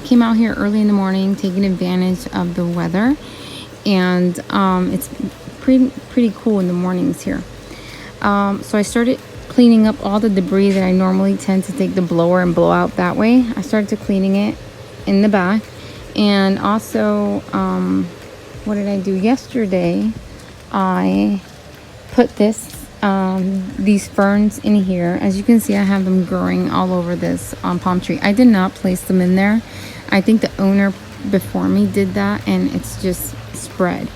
came out here early in the morning, taking advantage of the weather, and it's pretty cool in the mornings here. So I started cleaning up all the debris that I normally tend to take the blower and blow out that way. I started cleaning it in the back. And also, what did I do yesterday? I put these ferns in here. As you can see, I have them growing all over this palm tree. I did not place them in there. I think the owner before me did that, and it's just spread.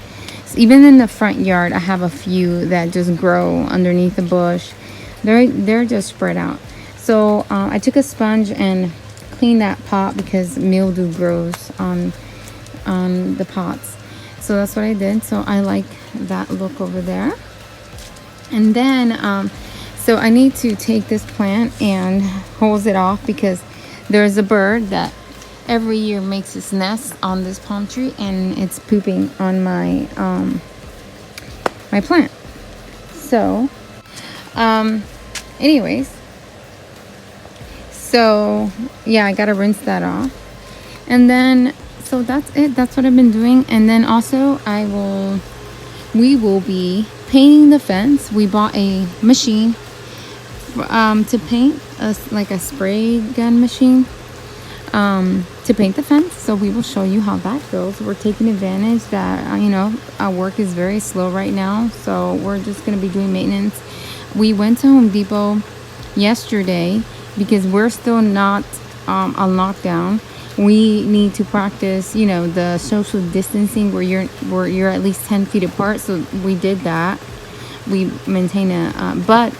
So even in the front yard, I have a few that just grow underneath the bush. They're just spread out. So I took a sponge and cleaned that pot because mildew grows on the pots. So that's what I did. So I like that look over there. And then so I need to take this plant and hose it off because there's a bird that every year makes its nest on this palm tree, and it's pooping on my my plant. So anyways, so yeah, I gotta rinse that off. And then so that's it. That's what I've been doing. And then also we will be painting the fence. We bought a machine to paint, like a spray gun machine, to paint the fence. So we will show you how that goes. We're taking advantage that our work is very slow right now, so we're just going to be doing maintenance. We went to Home Depot yesterday because we're still not on lockdown. We need to practice the social distancing where you're at least 10 feet apart. So we did that. We maintain but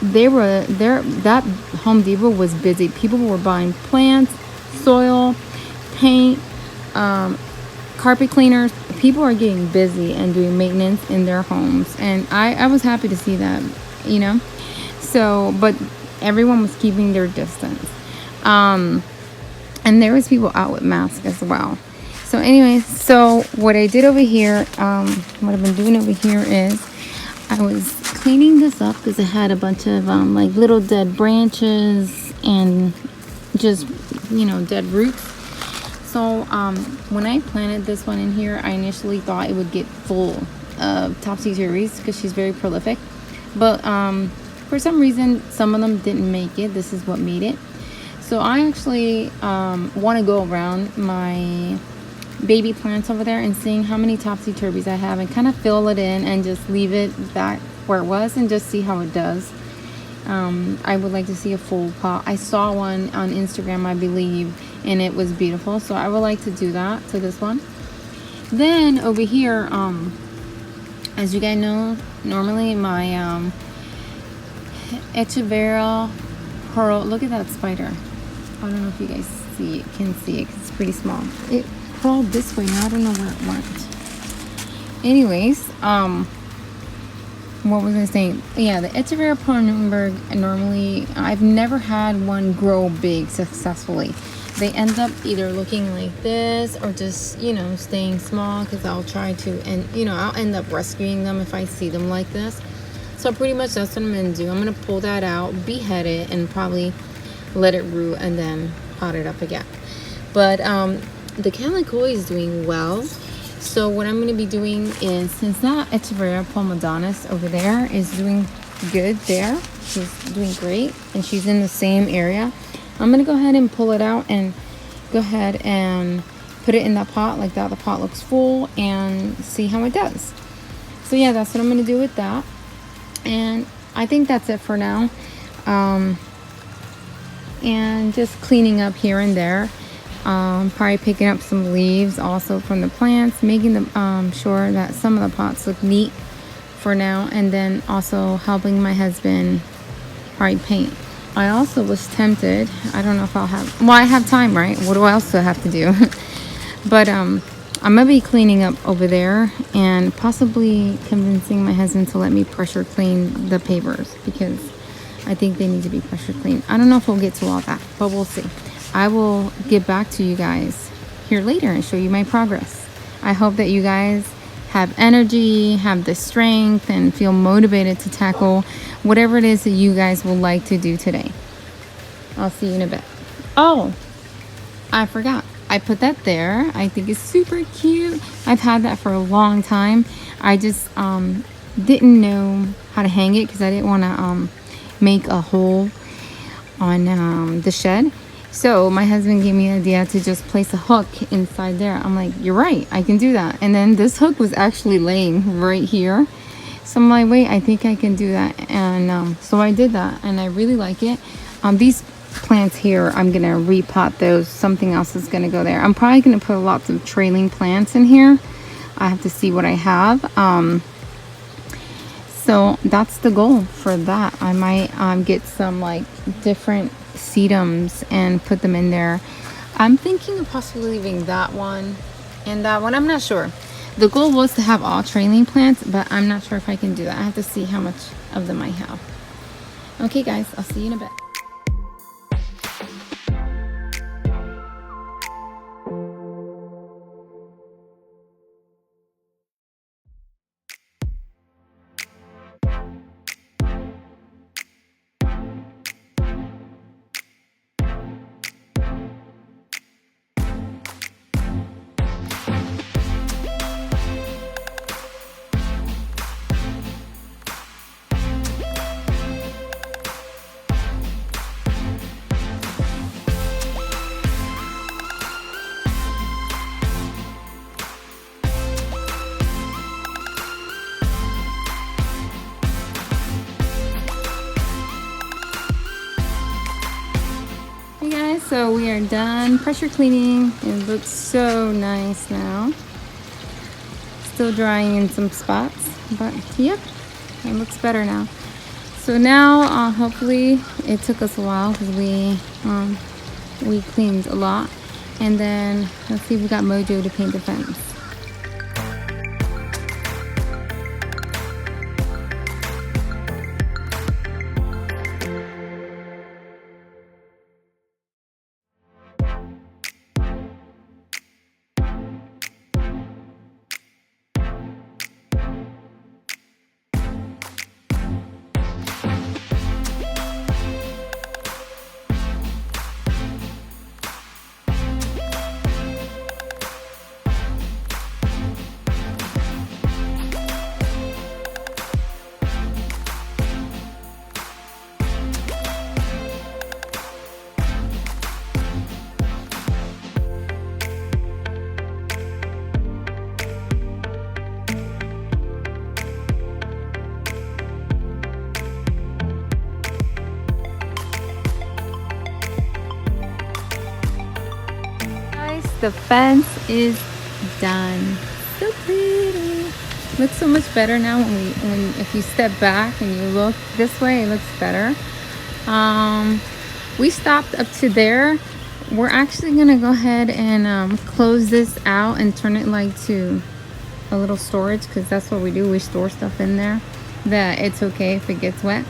that Home Depot was busy. People were buying plants, soil, paint, carpet cleaners. People are getting busy and doing maintenance in their homes, and I was happy to see that, so, but everyone was keeping their distance, and there was people out with masks as well. So anyways, so what I did over here, what I've been doing over here is I was cleaning this up because it had a bunch of like little dead branches and just dead roots. So when I planted this one in here, I initially thought it would get full of topsy-turvies because she's very prolific, but for some reason some of them didn't make it. This is what made it. So I actually want to go around my baby plants over there and seeing how many topsy-turvies I have and kind of fill it in and just leave it back where it was and just see how it does. I would like to see a full pot. I saw one on Instagram, I believe, and it was beautiful, so I would like to do that to this one. Then over here, as you guys know, normally my Echeveria pearl, look at that spider. I don't know if you guys can see it 'cause it's pretty small. It crawled this way now. I don't know where it went. Anyways, what was I saying? Yeah, the Echeveria Nuremberg, normally I've never had one grow big successfully. They end up either looking like this or just staying small, because I'll try to, and I'll end up rescuing them if I see them like this. So pretty much that's what I'm gonna do. I'm gonna pull that out, behead it, and probably let it root and then pot it up again. But the Calicoi is doing well. So what I'm going to be doing is, since that Echeveria Palmadonis over there is doing good there, she's doing great, and she's in the same area, I'm going to go ahead and pull it out and go ahead and put it in that pot like that. The pot looks full, and see how it does. So yeah, that's what I'm going to do with that. And I think that's it for now. And just cleaning up here and there. Probably picking up some leaves also from the plants, making them sure that some of the pots look neat for now, and then also helping my husband probably paint. I also was tempted, I don't know if I'll have, well, I have time, right? What do I also have to do? But I'm gonna be cleaning up over there and possibly convincing my husband to let me pressure clean the pavers, because I think they need to be pressure cleaned. I don't know if we'll get to all that, but we'll see. I will get back to you guys here later and show you my progress. I hope that you guys have energy, have the strength, and feel motivated to tackle whatever it is that you guys would like to do today. I'll see you in a bit. Oh, I forgot. I put that there. I think it's super cute. I've had that for a long time. I just didn't know how to hang it because I didn't want to make a hole on the shed. So my husband gave me the idea to just place a hook inside there. I'm like, you're right, I can do that. And then this hook was actually laying right here. So I'm like, wait, I think I can do that. And so I did that, and I really like it. These plants here, I'm gonna repot those. Something else is gonna go there. I'm probably gonna put lots of trailing plants in here. I have to see what I have. So that's the goal for that. I might get some like different sedums and put them in there. I'm thinking of possibly leaving that one and that one. I'm not sure. The goal was to have all trailing plants, but I'm not sure if I can do that. I have to see how much of them I have. Okay guys, I'll see you in a bit. Hey guys, so we are done pressure cleaning. It looks so nice now. Still drying in some spots, but yep, it looks better now. So now hopefully it took us a while because we cleaned a lot. And then let's see if we got Mojo to paint the fence. The fence is done. So pretty. Looks so much better now when if you step back and you look this way, it looks better. We stopped up to there. We're actually gonna go ahead and close this out and turn it like to a little storage, because that's what we do. We store stuff in there that it's okay if it gets wet.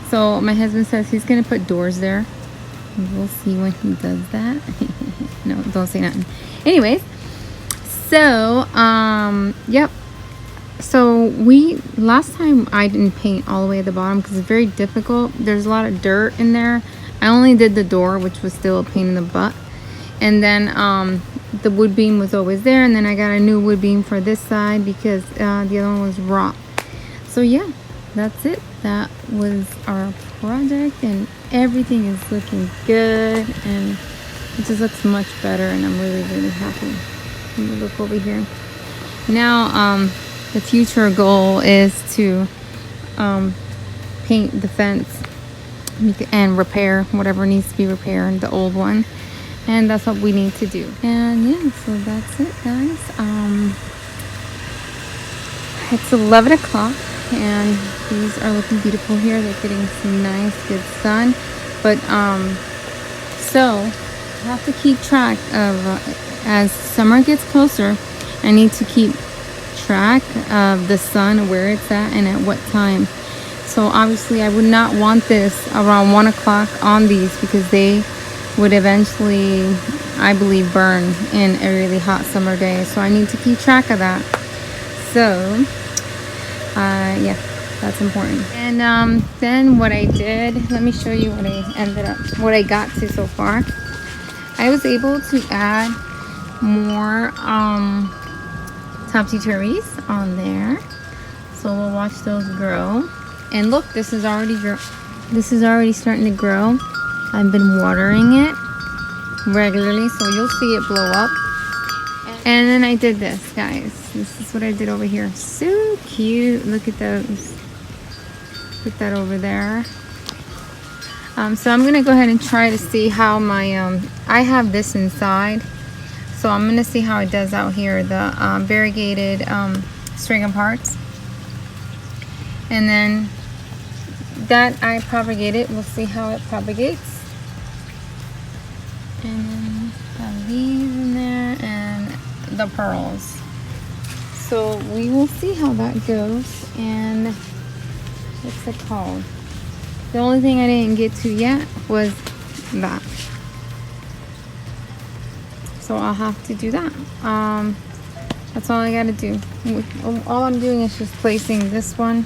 So my husband says he's gonna put doors there. We'll see when he does that. No, don't say nothing. Anyways, so yep. So last time I didn't paint all the way at the bottom because it's very difficult. There's a lot of dirt in there. I only did the door, which was still a pain in the butt. And then the wood beam was always there, and then I got a new wood beam for this side because the other one was raw. So yeah, that's it. That was our project, and everything is looking good, and it just looks much better, and I'm really happy. Let me look over here. Now the future goal is to paint the fence and repair whatever needs to be repaired, the old one, and that's what we need to do. And yeah, so that's it guys. It's 11 o'clock and these are looking beautiful here. They're getting some nice good sun, but so I have to keep track of as summer gets closer. I need to keep track of the sun, where it's at and at what time. So obviously I would not want this around 1 o'clock on these, because they would eventually, I believe, burn in a really hot summer day. So I need to keep track of that. So yeah, that's important. And then what I did, let me show you what I got to so far. I was able to add more topsy-turvies on there. So we'll watch those grow. And look, this is already starting to grow. I've been watering it regularly, so you'll see it blow up. And then I did this, guys. This is what I did over here. So cute. Look at those. Put that over there. So I'm gonna go ahead and try to see how my I have this inside, so I'm gonna see how it does out here, the variegated string of hearts. And then that I propagate it. We'll see how it propagates. And then have these in there and the pearls. So we will see how that goes. And what's it called? The only thing I didn't get to yet was that. So I'll have to do that. That's all I gotta do. All I'm doing is just placing this one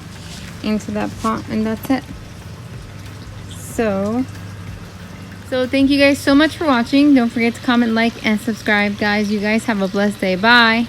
into that pot, and that's it. So thank you guys so much for watching. Don't forget to comment, like, and subscribe, guys. You guys have a blessed day. Bye.